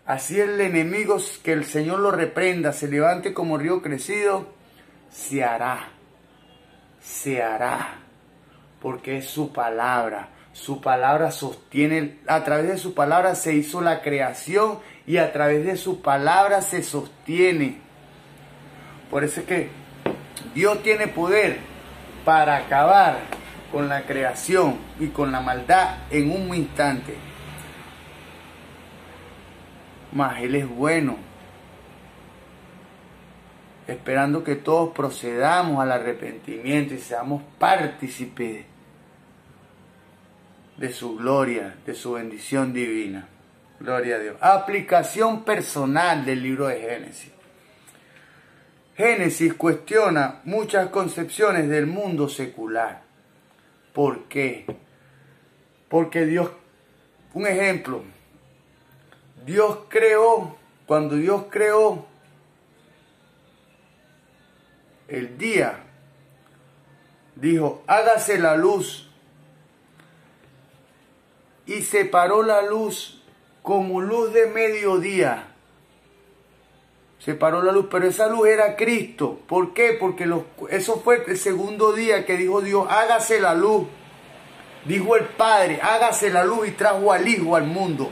Así el enemigo, que el Señor lo reprenda, se levante como río crecido, se hará, porque es su palabra. Su palabra sostiene, a través de su palabra se hizo la creación y a través de su palabra se sostiene. Por eso es que Dios tiene poder para acabar con la creación y con la maldad en un instante. Mas Él es bueno, esperando que todos procedamos al arrepentimiento y seamos partícipes de su gloria, de su bendición divina. Gloria a Dios. Aplicación personal del libro de Génesis. Génesis cuestiona muchas concepciones del mundo secular. ¿Por qué? Porque Dios, un ejemplo, cuando Dios creó el día, dijo, hágase la luz, y separó la luz como luz de mediodía. Separó la luz, pero esa luz era Cristo. ¿Por qué? Porque eso fue el segundo día que dijo Dios, hágase la luz. Dijo el Padre, hágase la luz, y trajo al Hijo al mundo.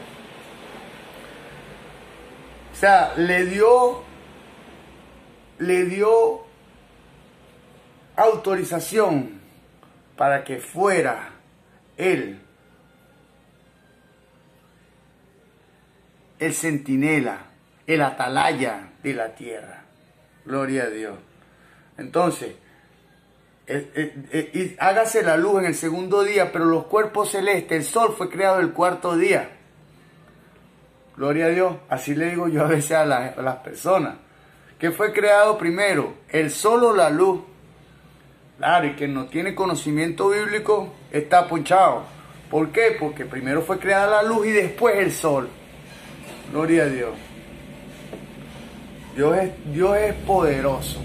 O sea, le dio autorización para que fuera Él el centinela, el atalaya de la tierra. Gloria a Dios. Entonces, hágase la luz en el segundo día, pero los cuerpos celestes, el sol fue creado el cuarto día. Gloria a Dios. Así le digo yo a veces a las personas. ¿Qué fue creado primero? ¿El sol o la luz? Claro, y quien no tiene conocimiento bíblico está ponchado. ¿Por qué? Porque primero fue creada la luz y después el sol. Gloria a Dios. Dios es poderoso.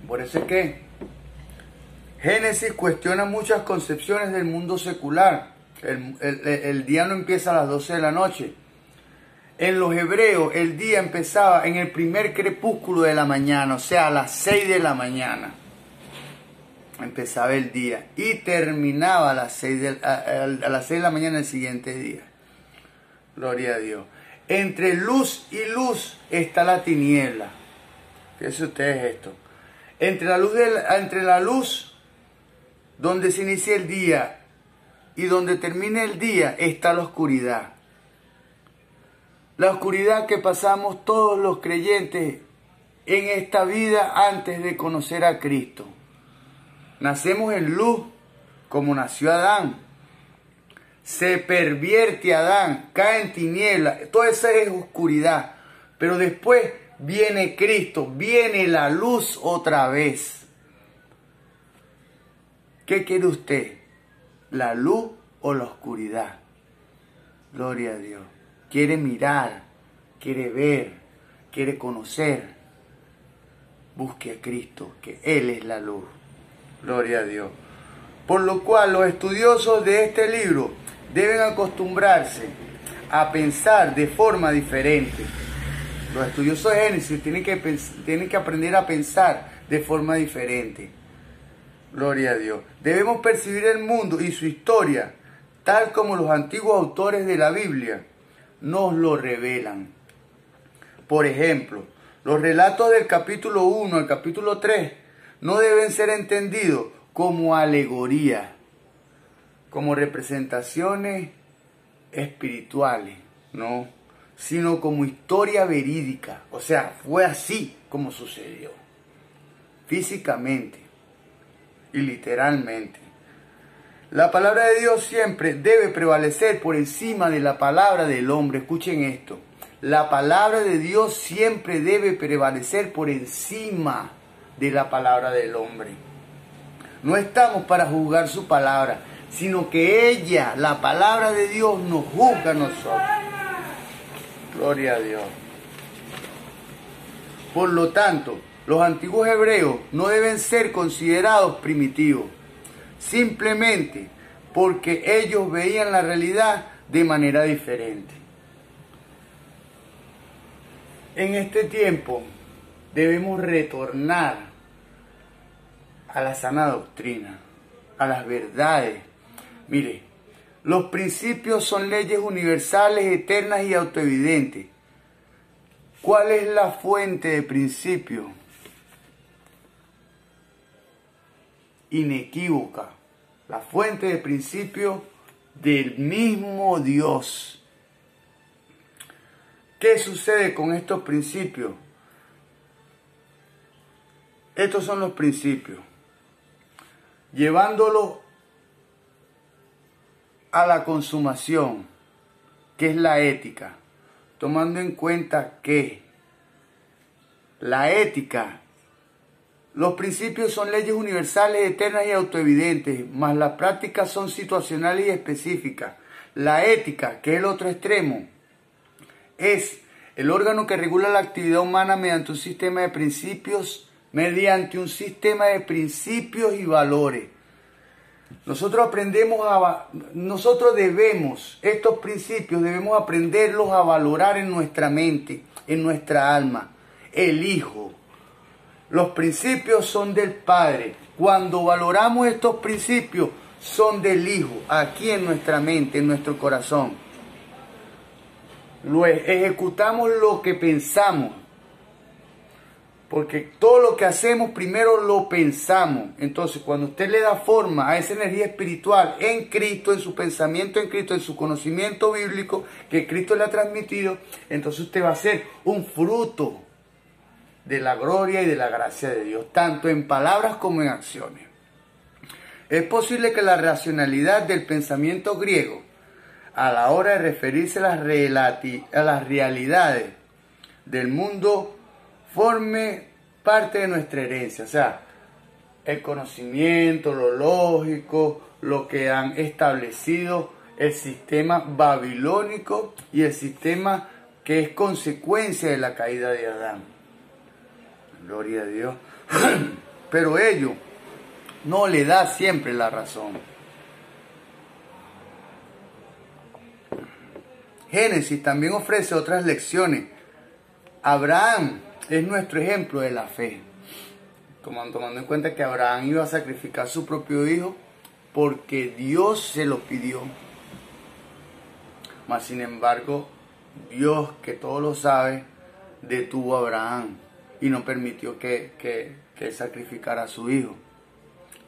Por eso es que Génesis cuestiona muchas concepciones del mundo secular. El día no empieza a las 12 de la noche. En los hebreos el día empezaba en el primer crepúsculo de la mañana, o sea, a las 6 de la mañana. Empezaba el día y terminaba a las 6 de la mañana del siguiente día. Gloria a Dios. Entre luz y luz está la tiniebla. Fíjense ustedes esto. Entre la luz donde se inicia el día y donde termina el día está la oscuridad. La oscuridad que pasamos todos los creyentes en esta vida antes de conocer a Cristo. Nacemos en luz como nació Adán. Se pervierte Adán, cae en tiniebla, todo eso es oscuridad. Pero después viene Cristo, viene la luz otra vez. ¿Qué quiere usted? ¿La luz o la oscuridad? Gloria a Dios. Quiere mirar, quiere ver, quiere conocer. Busque a Cristo, que Él es la luz. Gloria a Dios. Por lo cual los estudiosos de este libro deben acostumbrarse a pensar de forma diferente. Los estudiosos de Génesis tienen que aprender a pensar de forma diferente. Gloria a Dios. Debemos percibir el mundo y su historia tal como los antiguos autores de la Biblia nos lo revelan. Por ejemplo, los relatos del capítulo 1 al capítulo 3 no deben ser entendidos como alegoría, como representaciones espirituales, no, sino como historia verídica. O sea, fue así como sucedió, físicamente y literalmente. La palabra de Dios siempre debe prevalecer por encima de la palabra del hombre. Escuchen esto. La palabra de Dios siempre debe prevalecer por encima de la palabra del hombre. No estamos para juzgar su palabra, sino que ella, la palabra de Dios, nos juzga a nosotros. Gloria a Dios. Por lo tanto, los antiguos hebreos no deben ser considerados primitivos, simplemente porque ellos veían la realidad de manera diferente. En este tiempo debemos retornar a la sana doctrina, a las verdades. Mire, los principios son leyes universales, eternas y autoevidentes. ¿Cuál es la fuente de principio? Inequívoca. La fuente de principio del mismo Dios. ¿Qué sucede con estos principios? Estos son los principios. Llevándolo a la consumación, que es la ética, tomando en cuenta que la ética, los principios son leyes universales, eternas y autoevidentes, mas las prácticas son situacionales y específicas. La ética, que es el otro extremo, es el órgano que regula la actividad humana mediante un sistema de principios, y valores. Estos principios debemos aprenderlos a valorar en nuestra mente, en nuestra alma. El Hijo. Los principios son del Padre. Cuando valoramos estos principios, son del Hijo, aquí en nuestra mente, en nuestro corazón. Ejecutamos lo que pensamos. Porque todo lo que hacemos primero lo pensamos. Entonces, cuando usted le da forma a esa energía espiritual en Cristo, en su pensamiento en Cristo, en su conocimiento bíblico que Cristo le ha transmitido, entonces usted va a ser un fruto de la gloria y de la gracia de Dios, tanto en palabras como en acciones. Es posible que la racionalidad del pensamiento griego, a la hora de referirse a las realidades del mundo, forme parte de nuestra herencia. O sea, el conocimiento, lo lógico, lo que han establecido el sistema babilónico y el sistema que es consecuencia de la caída de Adán. Gloria a Dios. Pero ello no le da siempre la razón. Génesis también ofrece otras lecciones. Abraham es nuestro ejemplo de la fe. Tomando en cuenta que Abraham iba a sacrificar a su propio hijo porque Dios se lo pidió. Mas sin embargo, Dios, que todo lo sabe, detuvo a Abraham y no permitió que sacrificara a su hijo.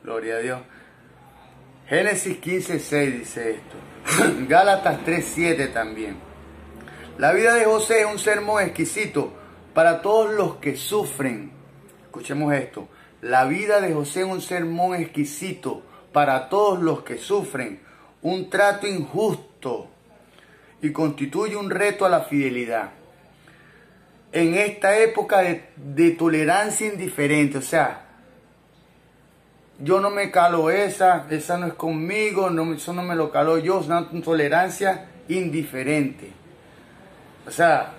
Gloria a Dios. Génesis 15:6 dice esto. Gálatas 3:7 también. La vida de José es un sermón exquisito para todos los que sufren. Escuchemos esto. La vida de José es un sermón exquisito para todos los que sufren un trato injusto y constituye un reto a la fidelidad. En esta época de tolerancia indiferente, o sea, yo no me calo esa no es conmigo, eso no me lo caló yo, es una tolerancia indiferente. O sea,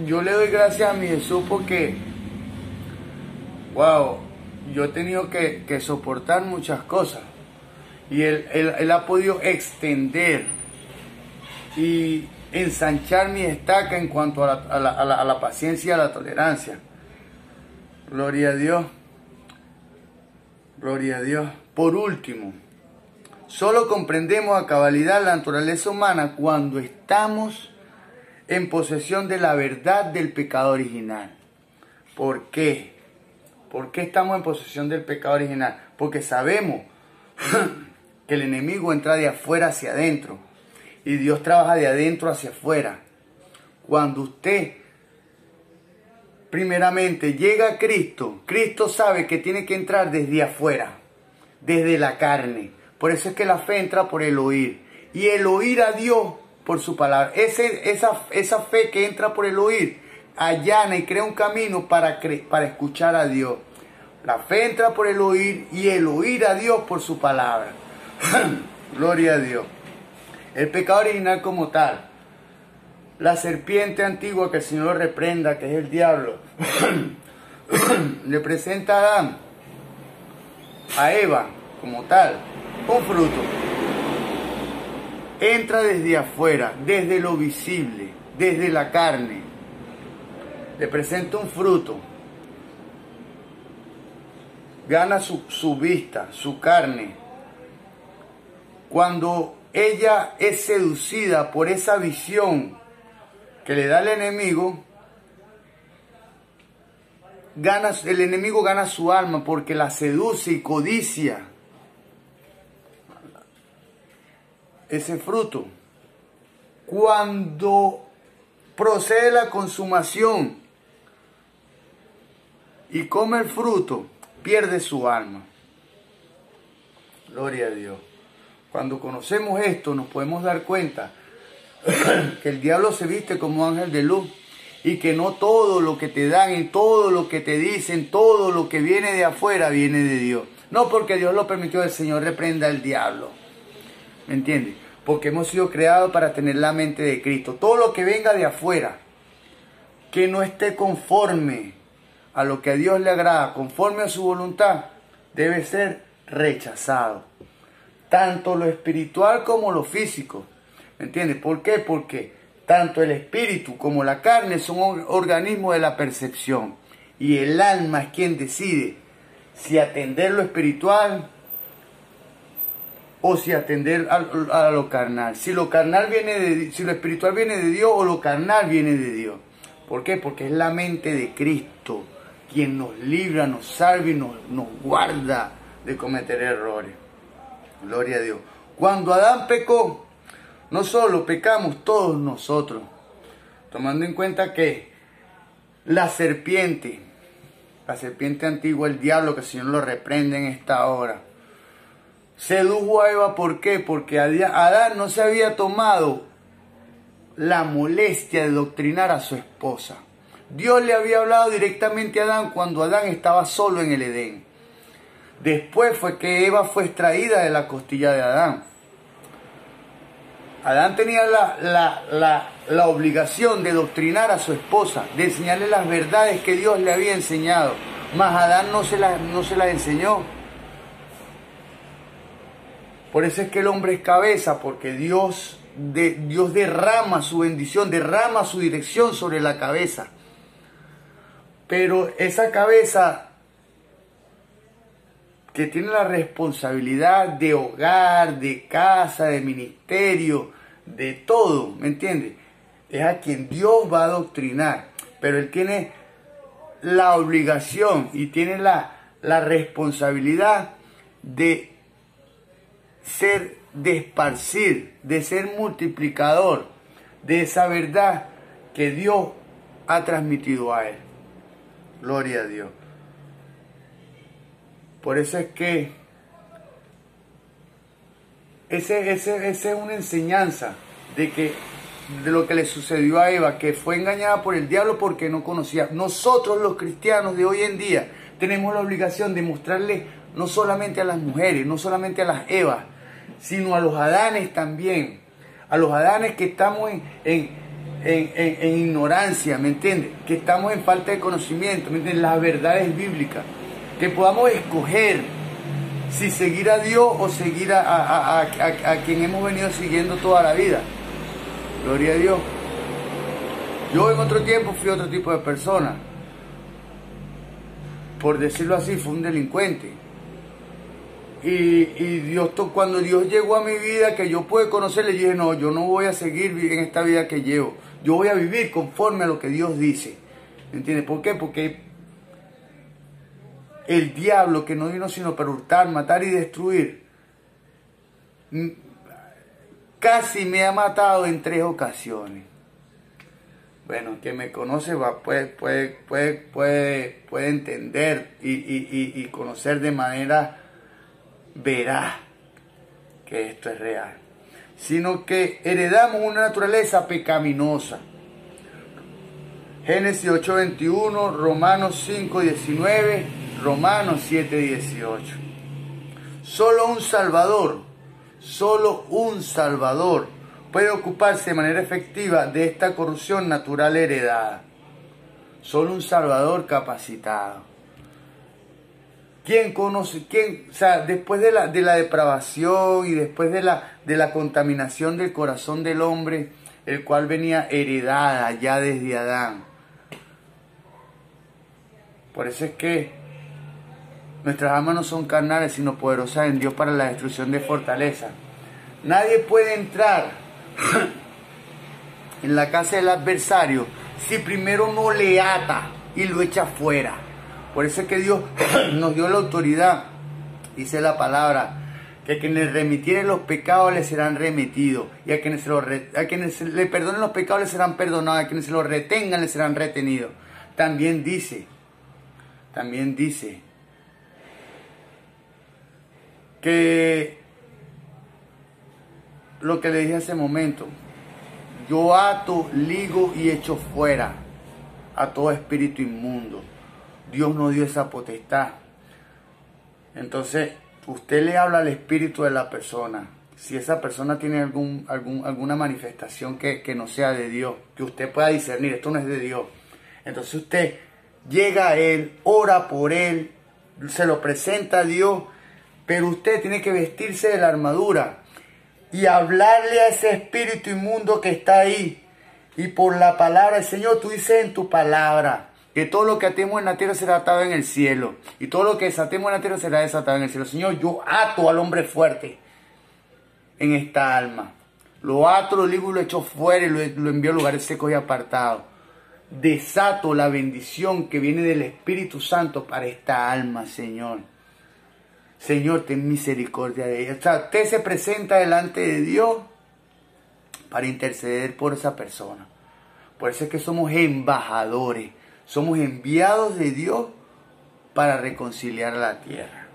yo le doy gracias a mi Jesús porque, wow, yo he tenido que soportar muchas cosas. Y él ha podido extender y ensanchar mi estaca en cuanto a la paciencia y a la tolerancia. Gloria a Dios. Gloria a Dios. Por último, solo comprendemos a cabalidad la naturaleza humana cuando estamos en posesión de la verdad del pecado original. ¿Por qué? ¿Por qué estamos en posesión del pecado original? Porque sabemos que el enemigo entra de afuera hacia adentro y Dios trabaja de adentro hacia afuera. Cuando usted primeramente llega a Cristo, Cristo sabe que tiene que entrar desde afuera, desde la carne. Por eso es que la fe entra por el oír. Y el oír a Dios por su palabra. Esa fe que entra por el oír allana y crea un camino para escuchar a Dios. La fe entra por el oír y el oír a Dios por su palabra. Gloria a Dios. El pecado original como tal. La serpiente antigua que el Señor lo reprenda, que es el diablo, le presenta a Adán, a Eva como tal, un fruto. entra desde afuera, desde lo visible, desde la carne. Le presenta un fruto, gana su vista, su carne. Cuando ella es seducida por esa visión que le da el enemigo, el enemigo gana su alma porque la seduce y codicia ese fruto. Cuando procede la consumación y come el fruto, pierde su alma. Gloria a Dios. Cuando conocemos esto, nos podemos dar cuenta que el diablo se viste como ángel de luz y que no todo lo que te dan y todo lo que te dicen, todo lo que viene de afuera viene de Dios. No porque Dios lo permitió, el Señor reprenda al diablo. ¿Me entiendes? Porque hemos sido creados para tener la mente de Cristo. Todo lo que venga de afuera, que no esté conforme a lo que a Dios le agrada, conforme a su voluntad, debe ser rechazado. Tanto lo espiritual como lo físico. ¿Me entiendes? ¿Por qué? Porque tanto el espíritu como la carne son organismos de la percepción. Y el alma es quien decide si atender lo espiritual o si atender a lo carnal. Si lo carnal si lo espiritual viene de Dios o lo carnal viene de Dios. ¿Por qué? Porque es la mente de Cristo quien nos libra, nos salva y nos guarda de cometer errores. Gloria a Dios. Cuando Adán pecó, no solo pecamos todos nosotros, tomando en cuenta que la serpiente antigua, el diablo, que el Señor lo reprende en esta hora, sedujo a Eva. ¿Por qué? Porque Adán no se había tomado la molestia de doctrinar a su esposa. Dios le había hablado directamente a Adán cuando Adán estaba solo en el Edén. Después fue que Eva fue extraída de la costilla de Adán. Adán tenía la obligación de doctrinar a su esposa, de enseñarle las verdades que Dios le había enseñado. Mas Adán no se las enseñó. Por eso es que el hombre es cabeza, porque Dios derrama su bendición, derrama su dirección sobre la cabeza. Pero esa cabeza que tiene la responsabilidad de hogar, de casa, de ministerio, de todo, ¿me entiendes? Es a quien Dios va a adoctrinar, pero él tiene la obligación y tiene la responsabilidad de esparcir, de ser multiplicador de esa verdad que Dios ha transmitido a él. Gloria a Dios. Por eso es que esa es una enseñanza de lo que le sucedió a Eva, que fue engañada por el diablo porque no conocía. Nosotros los cristianos de hoy en día tenemos la obligación de mostrarle no solamente a las mujeres, no solamente a las Evas, sino a los Adanes también. A los Adanes que estamos en ignorancia, ¿me entiendes? Que estamos en falta de conocimiento, ¿me entiendes? Las verdades bíblicas. Que podamos escoger si seguir a Dios o seguir a quien hemos venido siguiendo toda la vida. Gloria a Dios. Yo en otro tiempo fui otro tipo de persona. Por decirlo así, fue un delincuente. Y cuando Dios llegó a mi vida, que yo pude conocerle, dije, no, yo no voy a seguir en esta vida que llevo. Yo voy a vivir conforme a lo que Dios dice. ¿Me entiendes? ¿Por qué? Porque el diablo, que no vino sino para hurtar, matar y destruir, casi me ha matado en 3 ocasiones. Bueno, quien me conoce puede entender y conocer de manera veraz que esto es real. Sino que heredamos una naturaleza pecaminosa. Génesis 8:21, Romanos 5:19, Romanos 7:18. Solo un Salvador puede ocuparse de manera efectiva de esta corrupción natural heredada. Solo un Salvador capacitado. ¿Quién conoce? ¿Quién? O sea, después de la depravación y después de la contaminación del corazón del hombre, el cual venía heredada ya desde Adán. Por eso es que nuestras almas no son carnales, sino poderosas en Dios para la destrucción de fortaleza. Nadie puede entrar en la casa del adversario si primero no le ata y lo echa fuera. Por eso es que Dios nos dio la autoridad, dice la palabra, que a quienes remitieren los pecados les serán remitidos, y a quienes le perdonen los pecados les serán perdonados, a quienes se los retengan les serán retenidos. También dice que lo que le dije hace momento, yo ato, ligo y echo fuera a todo espíritu inmundo. Dios nos dio esa potestad. Entonces, usted le habla al espíritu de la persona. Si esa persona tiene alguna manifestación que no sea de Dios, que usted pueda discernir, esto no es de Dios. Entonces usted llega a él, ora por él, se lo presenta a Dios, pero usted tiene que vestirse de la armadura y hablarle a ese espíritu inmundo que está ahí. Y por la palabra del Señor, tú dices en tu palabra que todo lo que atemos en la tierra será atado en el cielo, y todo lo que desatemos en la tierra será desatado en el cielo. Señor, yo ato al hombre fuerte en esta alma. Lo ato, lo ligo y lo echo fuera y lo envío a lugares secos y apartados. Desato la bendición que viene del Espíritu Santo para esta alma, Señor. Señor, ten misericordia de ella. O sea, usted se presenta delante de Dios para interceder por esa persona. Por eso es que somos embajadores. Somos enviados de Dios para reconciliar la tierra.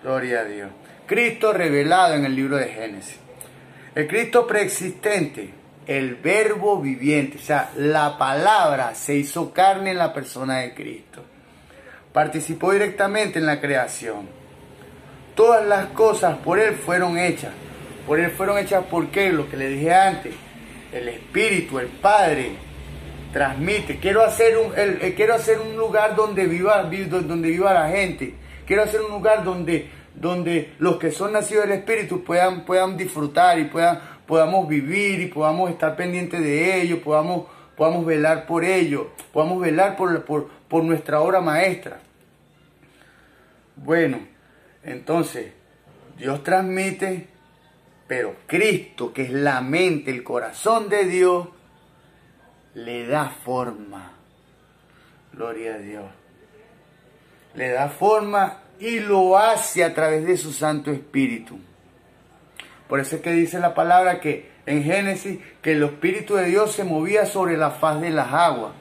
Gloria a Dios. Cristo revelado en el libro de Génesis. El Cristo preexistente, el verbo viviente, o sea, la palabra se hizo carne en la persona de Cristo. Participó directamente en la creación. Todas las cosas por Él fueron hechas. Por Él fueron hechas porque, lo que le dije antes, el Espíritu, el Padre, transmite. Quiero hacer un lugar donde viva la gente. Quiero hacer un lugar donde los que son nacidos del Espíritu puedan disfrutar y podamos vivir y podamos estar pendientes de ellos, podamos velar por ellos, podamos velar por nuestra obra maestra. Bueno, entonces, Dios transmite, pero Cristo, que es la mente, el corazón de Dios, le da forma. Gloria a Dios. Le da forma y lo hace a través de su Santo Espíritu. Por eso es que dice la palabra que en Génesis que el Espíritu de Dios se movía sobre la faz de las aguas.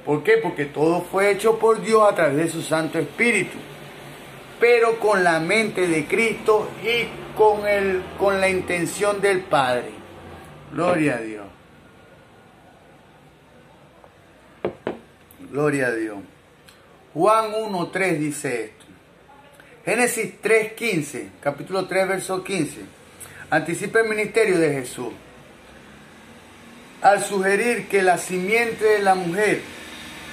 ¿Por qué? Porque todo fue hecho por Dios a través de su Santo Espíritu, pero con la mente de Cristo y con la intención del Padre. Gloria a Dios. Gloria a Dios. Juan 1:3 dice esto. Génesis 3:15, capítulo 3, verso 15. Anticipa el ministerio de Jesús al sugerir que la simiente de la mujer,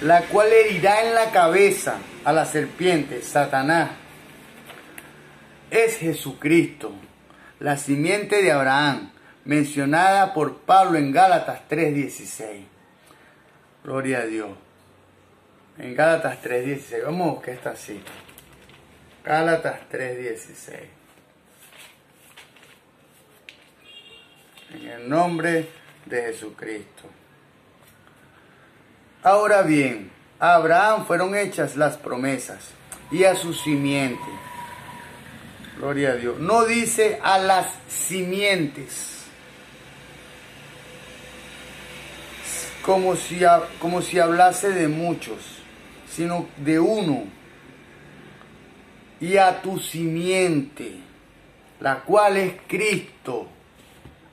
la cual herirá en la cabeza a la serpiente, Satanás, es Jesucristo, la simiente de Abraham, mencionada por Pablo en Gálatas 3:16. Gloria a Dios. En Gálatas 3:16. Vamos a buscar esta cita. Gálatas 3:16. En el nombre de Jesucristo. Ahora bien, a Abraham fueron hechas las promesas y a su simiente. Gloria a Dios. No dice a las simientes, como si hablase de muchos, sino de uno. Y a tu simiente, la cual es Cristo.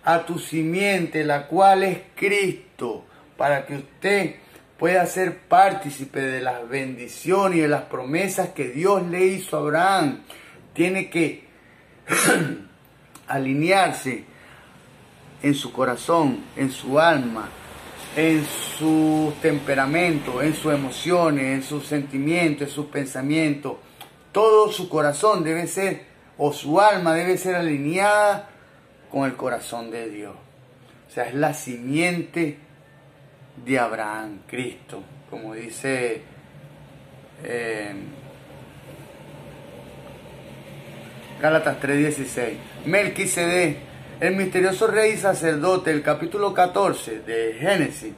A tu simiente, la cual es Cristo, para que usted pueda ser partícipe de las bendiciones y de las promesas que Dios le hizo a Abraham. Tiene que alinearse en su corazón, en su alma, en su temperamento, en sus emociones, en sus sentimientos, en sus pensamientos. todo su corazón debe ser, o su alma debe ser alineada con el corazón de Dios. O sea, es la simiente de Abraham, Cristo, como dice Gálatas 3:16. Melquisedec, el misterioso rey y sacerdote, el capítulo 14 de Génesis.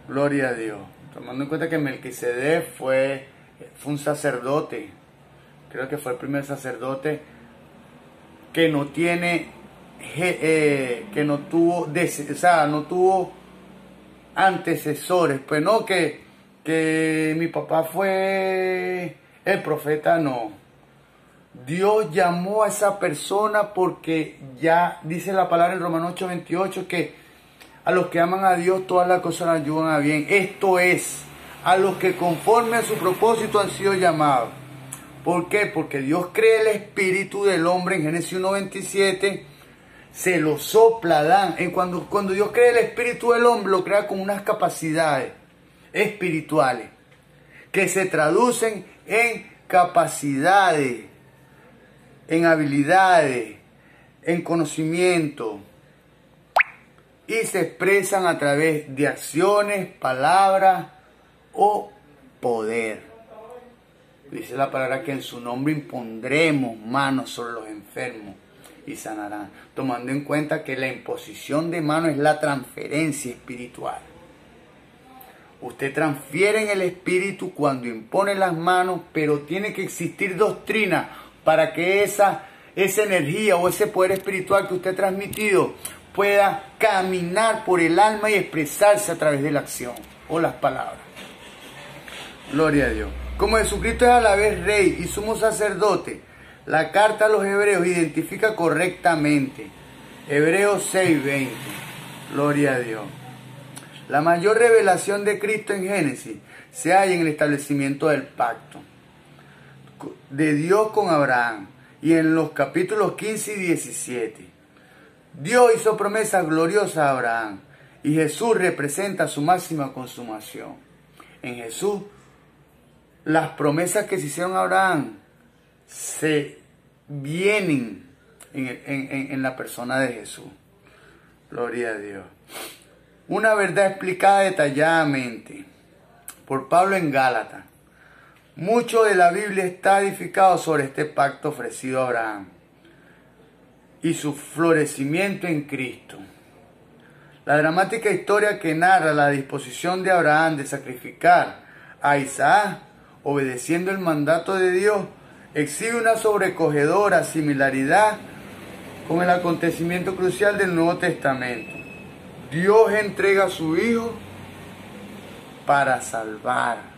Gloria a Dios. Tomando en cuenta que Melquisedec fue un sacerdote, creo que fue el primer sacerdote que no tiene, que no tuvo, no tuvo antecesores. Pues no, que mi papá fue el profeta, no. Dios llamó a esa persona porque ya dice la palabra en Romanos 8:28 que a los que aman a Dios todas las cosas les ayudan a bien. Esto es, a los que conforme a su propósito han sido llamados. ¿Por qué? Porque Dios crea el espíritu del hombre en Génesis 1:27, se lo sopla a Adán. Cuando Dios crea el espíritu del hombre, lo crea con unas capacidades espirituales que se traducen en capacidades, en habilidades, en conocimiento, y se expresan a través de acciones, palabras o poder. Dice la palabra que en su nombre impondremos manos sobre los enfermos y sanarán, tomando en cuenta que la imposición de manos es la transferencia espiritual. Usted transfiere en el espíritu cuando impone las manos, pero tiene que existir doctrina para que esa energía o ese poder espiritual que usted ha transmitido pueda caminar por el alma y expresarse a través de la acción o las palabras. Gloria a Dios. Como Jesucristo es a la vez rey y sumo sacerdote, la carta a los hebreos identifica correctamente. Hebreos 6:20. Gloria a Dios. La mayor revelación de Cristo en Génesis se halla en el establecimiento del pacto de Dios con Abraham y en los capítulos 15 y 17. Dios hizo promesas gloriosas a Abraham y Jesús representa su máxima consumación. En Jesús, las promesas que se hicieron a Abraham se vienen en la persona de Jesús. Gloria a Dios. Una verdad explicada detalladamente por Pablo en Gálatas. Mucho de la Biblia está edificado sobre este pacto ofrecido a Abraham y su florecimiento en Cristo. La dramática historia que narra la disposición de Abraham de sacrificar a Isaac, obedeciendo el mandato de Dios, exhibe una sobrecogedora similaridad con el acontecimiento crucial del Nuevo Testamento. Dios entrega a su Hijo para salvar